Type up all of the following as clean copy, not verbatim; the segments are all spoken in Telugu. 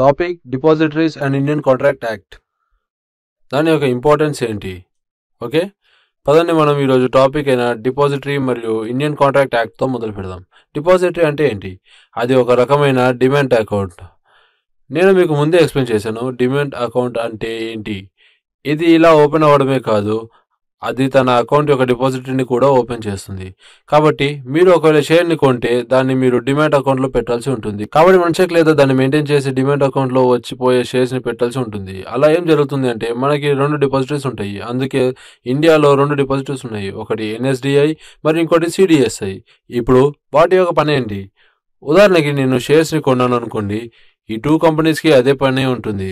Topic depositories and Indian contract act. దాని యొక్క ఇంపార్టెన్స్ ఏంటి? ఓకే, పదండి మనం ఈరోజు టాపిక్ అయిన డిపాజిటరీ మరియు ఇండియన్ కాంట్రాక్ట్ యాక్ట్తో మొదలు పెడదాం. డిపాజిటరీ అంటే ఏంటి? అది ఒక రకమైన డిమాండ్ అకౌంట్. నేను మీకు ముందే ఎక్స్ప్లెయిన్ చేశాను డిమాండ్ అకౌంట్ అంటే ఏంటి. ఇది ఇలా ఓపెన్ అవ్వడమే కాదు, అది తన అకౌంట్ యొక్క డిపాజిటరీని కూడా ఓపెన్ చేస్తుంది. కాబట్టి మీరు ఒకవేళ షేర్ని కొంటే దాన్ని మీరు డిమాట్ అకౌంట్లో పెట్టాల్సి ఉంటుంది. కాబట్టి మన చెక్ లేదా దాన్ని మెయింటైన్ చేసి డిమాట్ అకౌంట్లో వచ్చిపోయే షేర్స్ని పెట్టాల్సి ఉంటుంది. అలా ఏం జరుగుతుంది అంటే మనకి 2 డిపాజిటరీస్ ఉంటాయి. అందుకే ఇండియాలో 2 డిపాజిటరీస్ ఉన్నాయి, ఒకటి ఎన్ఎస్డిఐ మరియు ఇంకోటి సిడిఎస్ఐ. ఇప్పుడు వాటి యొక్క పని ఏంటి? ఉదాహరణకి నేను షేర్స్ని కొన్నాను అనుకోండి, ఈ 2 కంపెనీస్కి అదే పని ఉంటుంది.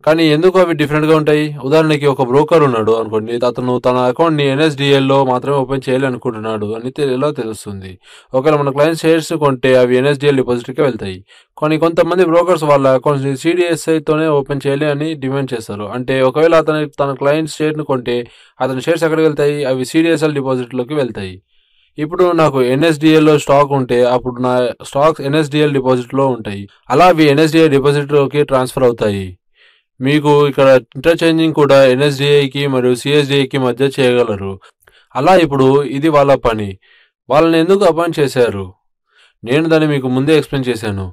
కానీ ఎందుకు అవి డిఫరెంట్గా ఉంటాయి? ఉదాహరణకి ఒక బ్రోకర్ ఉన్నాడు అనుకోండి, అతను తన అకౌంట్ని ఎన్ఎస్డిఎల్లో మాత్రమే ఓపెన్ చేయాలి అనుకుంటున్నాడు అని ఎలా తెలుస్తుంది? ఒకవేళ మన క్లయింట్ షేర్స్ కొంటే అవి ఎన్ఎస్డిఎల్ డిపాజిట్కి వెళ్తాయి. కానీ కొంతమంది బ్రోకర్స్ వాళ్ళ అకౌంట్స్ని సిడిఎస్ఐతోనే ఓపెన్ చేయాలి అని డిమాండ్ చేస్తారు. అంటే ఒకవేళ తన క్లయింట్ షేర్ని కొంటే అతని షేర్స్ ఎక్కడికి వెళ్తాయి? అవి సిడిఎస్ఎల్ డిపాజిట్లోకి వెళ్తాయి. ఇప్పుడు నాకు ఎన్ఎస్డిఎల్లో స్టాక్ ఉంటే అప్పుడు నా స్టాక్స్ ఎన్ఎస్డిఎల్ డిపాజిట్లో ఉంటాయి. అలా అవి ఎన్ఎస్డిఎల్ డిపాజిట్లోకి ట్రాన్స్ఫర్ అవుతాయి. మీకు ఇక్కడ ఇంటర్చేంజింగ్ కూడా ఎన్ఎస్డిఐకి మరియు సిఎస్డిఐకి మధ్య చేయగలరు. అలా ఇప్పుడు ఇది వాళ్ళ పని. వాళ్ళని ఎందుకు అపాయింట్ చేశారు? నేను దాన్ని మీకు ముందే ఎక్స్ప్లెయిన్ చేశాను.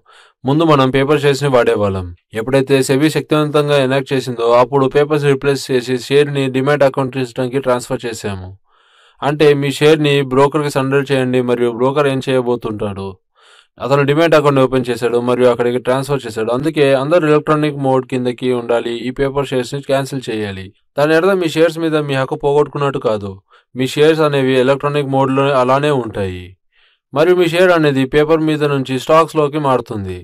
ముందు మనం పేపర్ షేర్స్ని వాడేవాళ్ళం. ఎప్పుడైతే సెబీ శక్తివంతంగా ఎనాక్ట్ చేసిందో అప్పుడు పేపర్స్ రీప్లేస్ చేసి షేర్ని డిమాట్ అకౌంట్ సిస్టమ్కి ట్రాన్స్ఫర్ చేశాము. అంటే మీ షేర్ని బ్రోకర్కి సరెండర్ చేయండి మరియు బ్రోకర్ ఏం చేయబోతుంటాడు? అతను డిమాట్ అకౌంట్ ఓపెన్ చేశాడు మరియు అక్కడికి ట్రాన్స్ఫర్ చేశాడు. అందుకే అందరూ ఎలక్ట్రానిక్ మోడ్ కిందకి ఉండాలి. ఈ పేపర్ షేర్స్ని క్యాన్సిల్ చేయాలి. దాని అర్థం మీ షేర్స్ మీద మీ హక్కు పోగొట్టుకున్నట్టు కాదు. మీ షేర్స్ అనేవి ఎలక్ట్రానిక్ మోడ్లో అలానే ఉంటాయి మరియు మీ షేర్ అనేది పేపర్ మీద నుంచి స్టాక్స్లోకి మారుతుంది.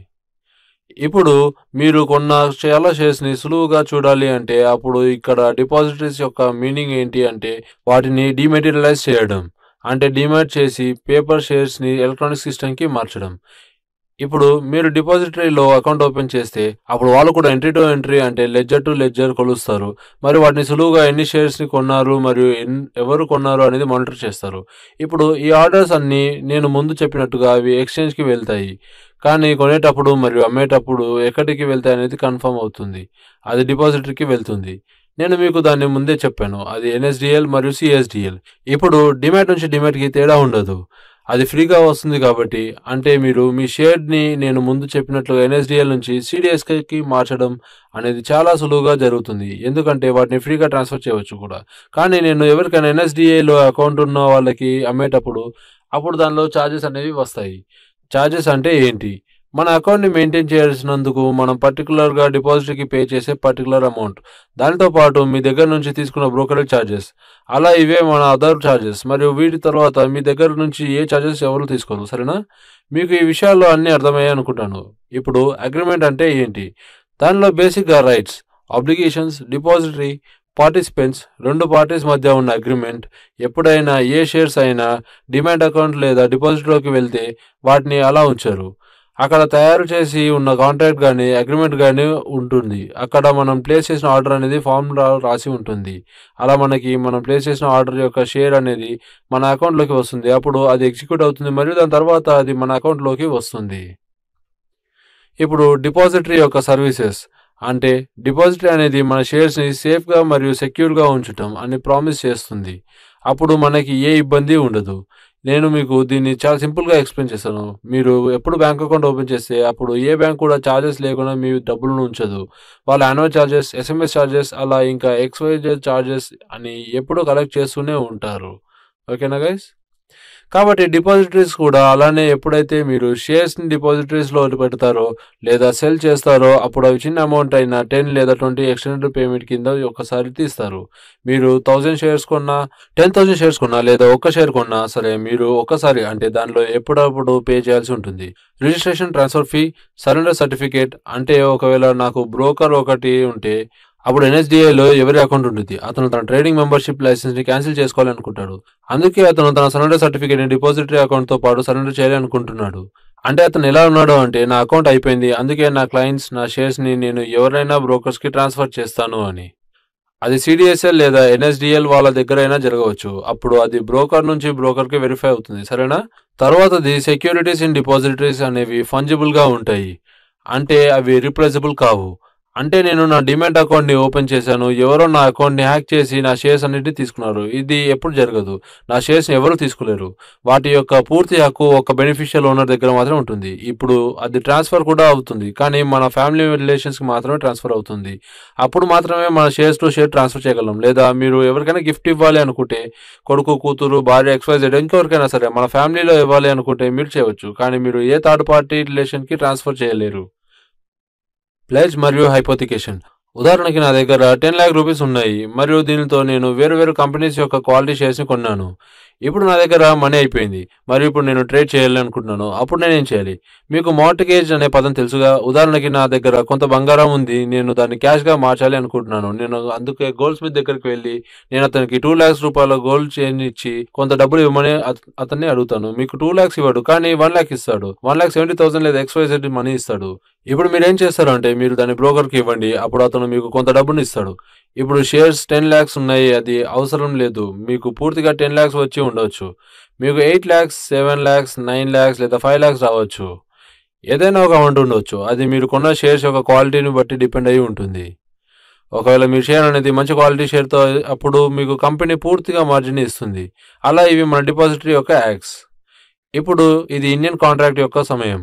ఇప్పుడు మీరు కొన్న చాలా షేర్స్ని సులువుగా చూడాలి అంటే అప్పుడు ఇక్కడ డిపాజిటరీస్ యొక్క మీనింగ్ ఏంటి అంటే వాటిని డిమెటీరియలైజ్ చేయడం, అంటే డిమాట్ చేసి పేపర్ షేర్స్ని ఎలక్ట్రానిక్ సిస్టమ్కి మార్చడం. ఇప్పుడు మీరు డిపాజిటరీలో అకౌంట్ ఓపెన్ చేస్తే అప్పుడు వాళ్ళు కూడా ఎంట్రీ టు ఎంట్రీ అంటే లెడ్జర్ టు లెడ్జర్ కొలుస్తారు. మరి వాటిని సులువుగా ఎన్ని షేర్స్ని కొన్నారు మరియు ఎవరు కొన్నారు అనేది మానిటర్ చేస్తారు. ఇప్పుడు ఈ ఆర్డర్స్ అన్నీ నేను ముందు చెప్పినట్టుగా అవి ఎక్స్చేంజ్కి వెళ్తాయి. కానీ కొనేటప్పుడు మరియు అమ్మేటప్పుడు ఎక్కడికి వెళ్తాయి అనేది కన్ఫర్మ్ అవుతుంది. అది డిపాజిటరీకి వెళ్తుంది. నేను మీకు దాన్ని ముందే చెప్పాను, అది ఎన్ఎస్డిఎల్ మరియు సిఎస్డిఎల్. ఇప్పుడు డిమాట్ నుంచి డిమాట్కి తేడా ఉండదు, అది ఫ్రీగా వస్తుంది. కాబట్టి అంటే మీరు మీ షేర్ని నేను ముందు చెప్పినట్లుగా ఎన్ఎస్డిఎల్ నుంచి సిడిఎస్కి మార్చడం అనేది చాలా సులువుగా జరుగుతుంది, ఎందుకంటే వాటిని ఫ్రీగా ట్రాన్స్ఫర్ చేయవచ్చు కూడా. కానీ నేను ఎవరికైనా ఎన్ఎస్డిఏలో అకౌంట్ ఉన్న వాళ్ళకి అమ్మేటప్పుడు అప్పుడు దానిలో ఛార్జెస్ అనేవి వస్తాయి. ఛార్జెస్ అంటే ఏంటి? మన అకౌంట్ని మెయింటైన్ చేయాల్సినందుకు మనం పర్టికులర్గా డిపాజిట్కి పే చేసే పర్టికులర్ అమౌంట్, దానితో పాటు మీ దగ్గర నుంచి తీసుకున్న బ్రోకరేజ్ ఛార్జెస్, అలా ఇవే మన అదర్ ఛార్జెస్. మరియు వీటి తర్వాత మీ దగ్గర నుంచి ఏ ఛార్జెస్ ఎవరు తీసుకోరు. సరేనా? మీకు ఈ విషయాల్లో అన్నీ అర్థమయ్యాయి అనుకుంటాను. ఇప్పుడు అగ్రిమెంట్ అంటే ఏంటి? దానిలో బేసిక్గా rights, obligations, depository, participants, 2 parties మధ్య ఉన్న అగ్రిమెంట్. ఎప్పుడైనా ఏ షేర్స్ అయినా డిమాట్ అకౌంట్ లేదా డిపాజిట్లోకి వెళ్తే వాటిని అలా ఉంచారు. అక్కడ తయారు చేసి ఉన్న కాంట్రాక్ట్ కానీ అగ్రిమెంట్ కానీ ఉంటుంది. అక్కడ మనం ప్లేస్ చేసిన ఆర్డర్ అనేది ఫామ్లో రాసి ఉంటుంది. అలా మనం ప్లేస్ చేసిన ఆర్డర్ యొక్క షేర్ అనేది మన అకౌంట్లోకి వస్తుంది. అప్పుడు అది ఎగ్జిక్యూట్ అవుతుంది మరియు దాని తర్వాత అది మన అకౌంట్లోకి వస్తుంది. ఇప్పుడు డిపాజిటరీ యొక్క సర్వీసెస్ అంటే డిపాజిటరీ అనేది మన షేర్స్ని సేఫ్గా మరియు సెక్యూర్గా ఉంచటం అని ప్రామిస్ చేస్తుంది. అప్పుడు మనకి ఏ ఇబ్బంది ఉండదు. నేను మీకు దీన్ని చాలా సింపుల్గా ఎక్స్ప్లెయిన్ చేస్తాను. మీరు ఎప్పుడు బ్యాంక్ అకౌంట్ ఓపెన్ చేస్తే అప్పుడు ఏ బ్యాంక్ కూడా ఛార్జెస్ లేకుండా మీ డబ్బులను ఉంచదు. వాళ్ళ యాన్యువల్ ఛార్జెస్, ఎస్ఎంఎస్ ఛార్జెస్, అలా ఇంకా XYZ ఛార్జెస్ అని ఎప్పుడూ కలెక్ట్ చేస్తూనే ఉంటారు. ఓకేనా గైస్? కాబట్టి డిపాజిటరీస్ కూడా అలానే. ఎప్పుడైతే మీరు షేర్స్ని డిపాజిటరీస్లో పెడతారో లేదా సెల్ చేస్తారో అప్పుడు అవి చిన్న అమౌంట్ అయినా 10 లేదా 20 ఎక్స్టెండెడ్ పేమెంట్ కింద ఒకసారి తీస్తారు. మీరు 1000 షేర్స్ కొన్నా, 10,000 షేర్స్ కొన్నా లేదా ఒక్క షేర్ కొన్నా సరే మీరు ఒక్కసారి అంటే దానిలో ఎప్పుడప్పుడు పే చేయాల్సి ఉంటుంది. Registration, transfer fee, surrender certificate. అంటే ఒకవేళ నాకు బ్రోకర్ ఒకటి ఉంటే అప్పుడు ఎన్ఎస్డిఐలో ఎవరి అకౌంట్ ఉంటుంది, అతను తన ట్రేడింగ్ మెంబర్షిప్ లైసెన్స్ని క్యాన్సిల్ చేసుకోవాలనుకుంటాడు. అందుకే అతను తన సరెండర్ సర్టిఫికేట్ని డిపాజిటరీ అకౌంట్తో పాటు సరెండర్ చేయాలనుకుంటున్నాడు. అంటే అతను ఎలా ఉన్నాడు అంటే నా అకౌంట్ అయిపోయింది, అందుకే నా క్లయింట్స్ నా షేర్స్ని నేను ఎవరైనా బ్రోకర్స్కి ట్రాన్స్ఫర్ చేస్తాను అని. అది సిడిఎస్ఎల్ లేదా ఎన్ఎస్డిఎల్ వాళ్ళ దగ్గరైనా జరగవచ్చు. అప్పుడు అది బ్రోకర్ నుంచి బ్రోకర్కి వెరిఫై అవుతుంది. సరేనా? తర్వాతది సెక్యూరిటీస్ ఇన్ డిపాజిటరీస్ అనేవి ఫంజిబుల్గా ఉంటాయి. అంటే అవి రీప్లేసబుల్ కావు. అంటే నేను నా డీమ్యాట్ అకౌంట్‌ని ఓపెన్ చేశాను. ఎవరో నా అకౌంట్‌ని హ్యాక్ చేసి నా షేర్స్ అన్నిటిని తీసుకున్నారు. ఇది ఎప్పుడు జరగదు. నా షేర్స్‌ని ఎవరు తీసుకోలేరు. వాటి యొక్క పూర్తి హక్కు ఒక బెనిఫిషియల్ ఓనర్ దగ్గర మాత్రమే ఉంటుంది. ఇప్పుడు అది ట్రాన్స్‌ఫర్ కూడా అవుతుంది. కానీ మన ఫ్యామిలీ రిలేషన్స్‌కి మాత్రమే ట్రాన్స్‌ఫర్ అవుతుంది. అప్పుడు మాత్రమే మన షేర్స్ టు షేర్ ట్రాన్స్‌ఫర్ చేయగలం. లేదా మీరు ఎవరికైనా గిఫ్ట్ ఇవ్వాలి అనుకుంటే కొడుకు, కూతురు, భార్య, ఎక్స్‌వైజెడ్ ఇంకెవరికైనా సరే మన ఫ్యామిలీలో ఇవ్వాలి అనుకుంటే మీరు చేయవచ్చు. కానీ మీరు ఏ థర్డ్ పార్టీ రిలేషన్‌కి ట్రాన్స్‌ఫర్ చేయలేరు. ప్లెడ్జ్ మరియు హైపోథికేషన్. ఉదాహరణకి నా దగ్గర 10 లాక్ రూపీస్ ఉన్నాయి మరియు దీనితో నేను వేరు కంపెనీస్ యొక్క క్వాలిటీ షేర్స్ని కొన్నాను. ఇప్పుడు నా దగ్గర మనీ అయిపోయింది మరియు ఇప్పుడు నేను ట్రేడ్ చేయాలి అనుకుంటున్నాను. అప్పుడు నేనేం చేయాలి? మీకు మార్ట్గేజ్ అనే పదం తెలుసుగా. ఉదాహరణకి నా దగ్గర కొంత బంగారం ఉంది. నేను దాన్ని క్యాష్గా మార్చాలి అనుకుంటున్నాను. నేను అందుకే గోల్డ్ స్మిత్ దగ్గరికి వెళ్ళి నేను అతనికి 2 lakhs రూపాయల గోల్డ్ చైన్ ఇచ్చి కొంత డబ్బులు ఇవ్వమని అతన్ని అడుగుతాను. మీకు 2 lakhs ఇవ్వడు, కానీ 1 lakh ఇస్తాడు. 1,70,000 లేదా XYZ మనీ ఇస్తాడు. ఇప్పుడు మీరేం చేస్తారు అంటే మీరు దాన్ని బ్రోకర్కి ఇవ్వండి. అప్పుడు అతను మీకు కొంత డబ్బుని ఇస్తాడు. ఇప్పుడు షేర్స్ 10 lakhs ఉన్నాయి. అది అవసరం లేదు. మీకు పూర్తిగా 10 lakhs వచ్చి ఉండవచ్చు. మీకు 8 lakhs, 7 lakhs, 9 lakhs లేదా 5 lakhs రావచ్చు. ఏదైనా ఒక అమౌంట్ ఉండవచ్చు. అది మీరు కొన్న షేర్స్ యొక్క క్వాలిటీని బట్టి డిపెండ్ అయి ఉంటుంది. ఒకవేళ మీ షేర్ అనేది మంచి క్వాలిటీ షేర్తో అప్పుడు మీకు కంపెనీ పూర్తిగా మార్జిన్ ఇస్తుంది. అలా ఇవి మన డిపాజిటరీ యొక్క యాక్ట్స్. ఇప్పుడు ఇది ఇండియన్ కాంట్రాక్ట్ యొక్క సమయం.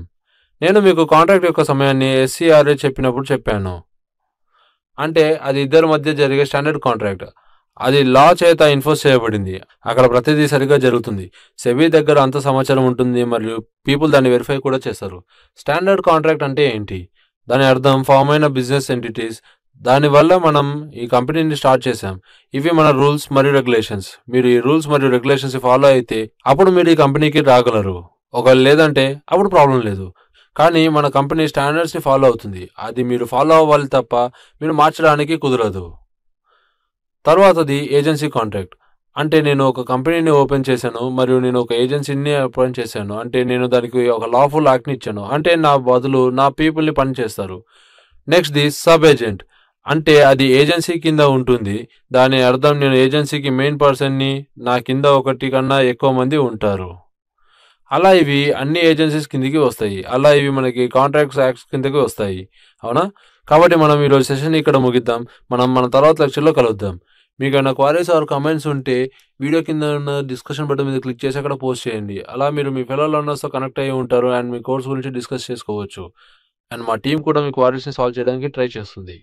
నేను మీకు కాంట్రాక్ట్ యొక్క సమయాన్ని SCRA చెప్పినప్పుడు చెప్పాను. అంటే అది ఇద్దరి మధ్య జరిగే స్టాండర్డ్ కాంట్రాక్ట్. అది లా చేత ఎన్ఫోర్స్ చేయబడింది. అక్కడ ప్రతిదీ సరిగ్గా జరుగుతుంది. సెబీ దగ్గర అంత సమాచారం ఉంటుంది మరియు పీపుల్ దాన్ని వెరిఫై కూడా చేస్తారు. స్టాండర్డ్ కాంట్రాక్ట్ అంటే ఏంటి? దాని అర్థం ఫామ్ అయిన బిజినెస్ ఎంటిటీస్. దానివల్ల మనం ఈ కంపెనీని స్టార్ట్ చేశాం. ఇవి మన రూల్స్ మరియు రెగ్యులేషన్స్. మీరు ఈ రూల్స్ మరియు రెగ్యులేషన్స్ ఫాలో అయితే అప్పుడు మీరు ఈ కంపెనీకి రాగలరు. ఒకవేళ లేదంటే అప్పుడు ప్రాబ్లం లేదు. కానీ మన కంపెనీ స్టాండర్డ్స్ని ఫాలో అవుతుంది. అది మీరు ఫాలో అవ్వాలి తప్ప మీరు మార్చడానికి కుదరదు. తర్వాతది ఏజెన్సీ కాంట్రాక్ట్. అంటే నేను ఒక కంపెనీని ఓపెన్ చేశాను మరియు నేను ఒక ఏజెన్సీని అపాయింట్ చేశాను. అంటే నేను దానికి ఒక లాఫుల్ యాక్ట్ని ఇచ్చాను. అంటే నా బదులు నా పీపుల్ని పని చేస్తారు. Next the sub agent. అంటే అది ఏజెన్సీ కింద ఉంటుంది. దాని అర్థం నేను ఏజెన్సీకి మెయిన్ పర్సన్ని, నా కింద ఒకటి కన్నా ఎక్కువ మంది ఉంటారు. అలా ఇవి అన్ని ఏజెన్సీస్ కిందికి వస్తాయి. అలా ఇవి మనకి కాంట్రాక్ట్స్ యాక్ట్స్ కిందకి వస్తాయి. అవునా? కాబట్టి మనం ఈరోజు సెషన్ ఇక్కడ ముగిద్దాం. మన తర్వాత లెక్చర్లో కలుద్దాం. మీకు ఏమైనా క్వారీస్ ఆర్ కమెంట్స్ ఉంటే వీడియో కింద ఉన్న డిస్కషన్ బటన్ మీద క్లిక్ చేసి అక్కడ పోస్ట్ చేయండి. అలా మీరు మీ ఫెలో లర్నర్స్తో కనెక్ట్ అయ్యి ఉంటారు అండ్ మీ కోర్స్ గురించి డిస్కస్ చేసుకోవచ్చు. అండ్ మా టీం కూడా మీ క్వారీస్ని సాల్వ్ చేయడానికి ట్రై చేస్తుంది.